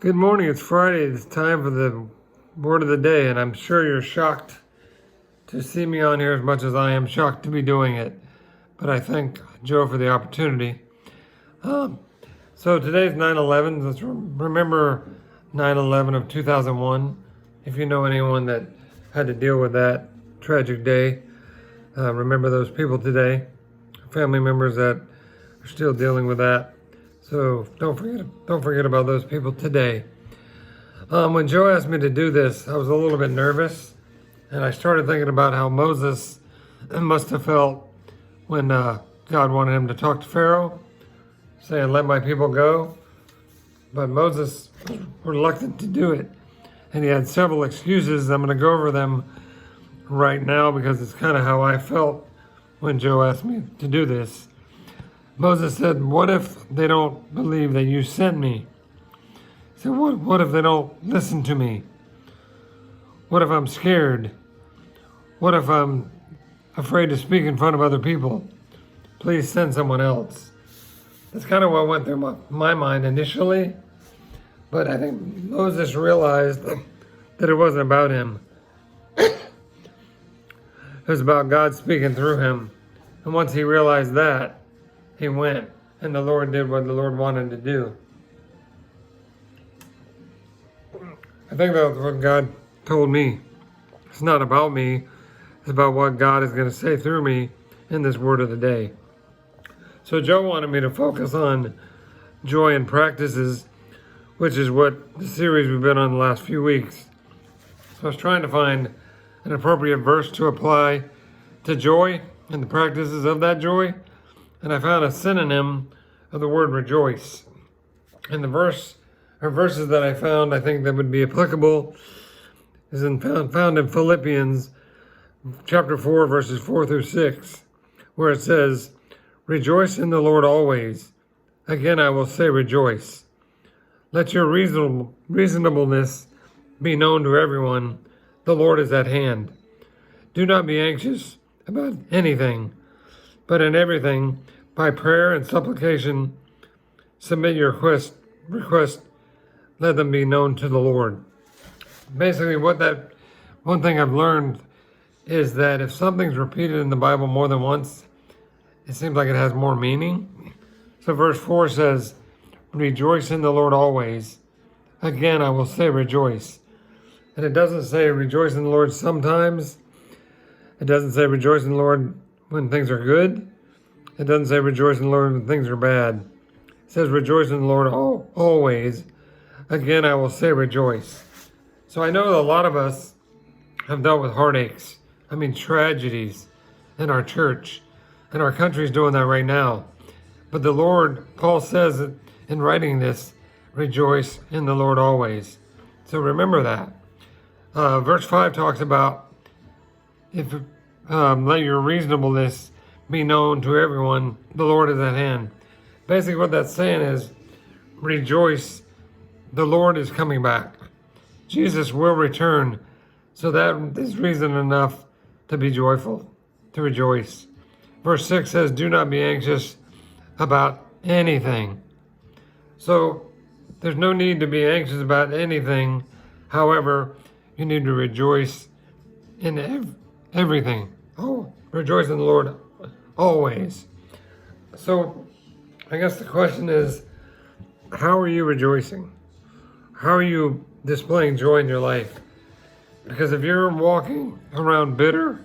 Good morning. It's Friday. It's time for the word of the day, and I'm sure you're shocked to see me on here as much as I am shocked to be doing it. But I thank Joe for the opportunity. So today's 9/11. Let's remember 9/11 of 2001. If you know anyone that had to deal with that tragic day, remember those people today, family members that are still dealing with that. So don't forget about those people today. When Joe asked me to do this, I was a little bit nervous, and I started thinking about how Moses must have felt when God wanted him to talk to Pharaoh, saying, "Let my people go." But Moses was reluctant to do it, and he had several excuses. I'm going to go over them right now because it's kind of how I felt when Joe asked me to do this. Moses said, "What if they don't believe that you sent me?" He said, what if they don't listen to me? What if I'm scared? What if I'm afraid to speak in front of other people? Please send someone else. That's kind of what went through my mind initially. But I think Moses realized that it wasn't about him. It was about God speaking through him. And once he realized that, he went, and the Lord did what the Lord wanted to do. I think that's what God told me. It's not about me. It's about what God is going to say through me in this word of the day. So Joe wanted me to focus on joy and practices, which is what the series we've been on the last few weeks. So I was trying to find an appropriate verse to apply to joy and the practices of that joy. And I found a synonym of the word rejoice. And the verses that I found, I think that would be applicable, is found in Philippians chapter 4, verses 4 through 6, where it says, "Rejoice in the Lord always. Again, I will say rejoice. Let your reasonableness be known to everyone. The Lord is at hand. Do not be anxious about anything, but in everything, by prayer and supplication, submit your request, let them be known to the Lord." Basically, one thing I've learned is that if something's repeated in the Bible more than once, it seems like it has more meaning. So verse 4 says, "Rejoice in the Lord always. Again, I will say rejoice." And it doesn't say rejoice in the Lord sometimes. It doesn't say rejoice in the Lord when things are good. It doesn't say rejoice in the Lord when things are bad. It says rejoice in the Lord always. Again, I will say rejoice. So I know that a lot of us have dealt with heartaches. Tragedies in our church. And our country's doing that right now. But the Lord, Paul says in writing this, rejoice in the Lord always. So remember that. Verse 5 talks about, if let your reasonableness be known to everyone, the Lord is at hand. Basically what that's saying is, rejoice, the Lord is coming back. Jesus will return, so that is reason enough to be joyful, to rejoice. Verse 6 says, "Do not be anxious about anything." So there's no need to be anxious about anything. However, you need to rejoice in everything. Oh, rejoice in the Lord always. So I guess the question is, how are you rejoicing? How are you displaying joy in your life? Because if you're walking around bitter,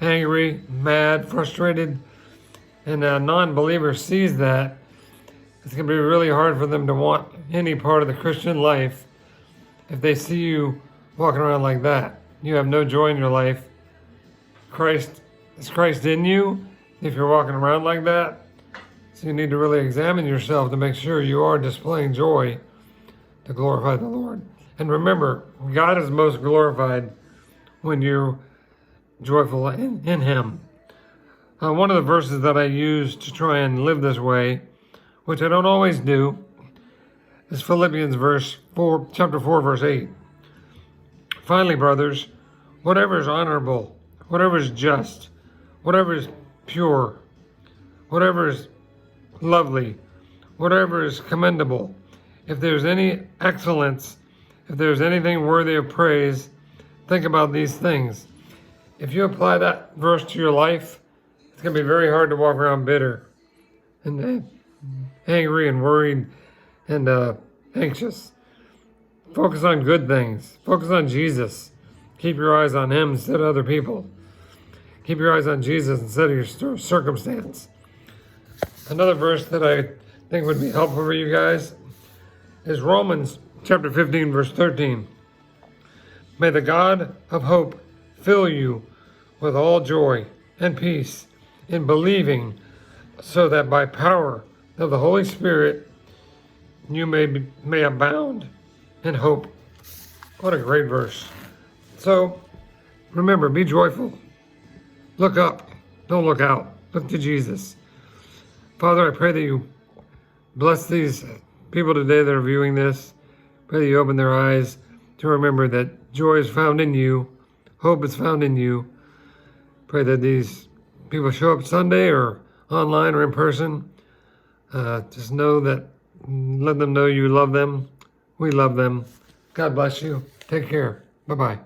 angry, mad, frustrated, and a non-believer sees that, it's going to be really hard for them to want any part of the Christian life if they see you walking around like that. You have no joy in your life. Is Christ in you if you're walking around like that? So you need to really examine yourself to make sure you are displaying joy to glorify the Lord. And remember, God is most glorified when you're joyful in Him. One of the verses that I use to try and live this way, which I don't always do, is Philippians chapter 4, verse 8. "Finally, brothers, whatever is honorable, whatever is just, whatever is pure, whatever is lovely, whatever is commendable, if there's any excellence, if there's anything worthy of praise, think about these things. If you apply that verse to your life, it's going to be very hard to walk around bitter and angry and worried and anxious. Focus on good things. Focus on Jesus. Keep your eyes on Him instead of other people. Keep your eyes on Jesus instead of your circumstance. Another verse that I think would be helpful for you guys is Romans chapter 15, verse 13. May the God of hope fill you with all joy and peace in believing, so that by power of the Holy Spirit you may abound in hope. What a great verse. So remember, be joyful. Look up. Don't look out. Look to Jesus. Father, I pray that you bless these people today that are viewing this. Pray that you open their eyes to remember that joy is found in you. Hope is found in you. Pray that these people show up Sunday or online or in person. Just know that, let them know you love them. We love them. God bless you. Take care. Bye-bye.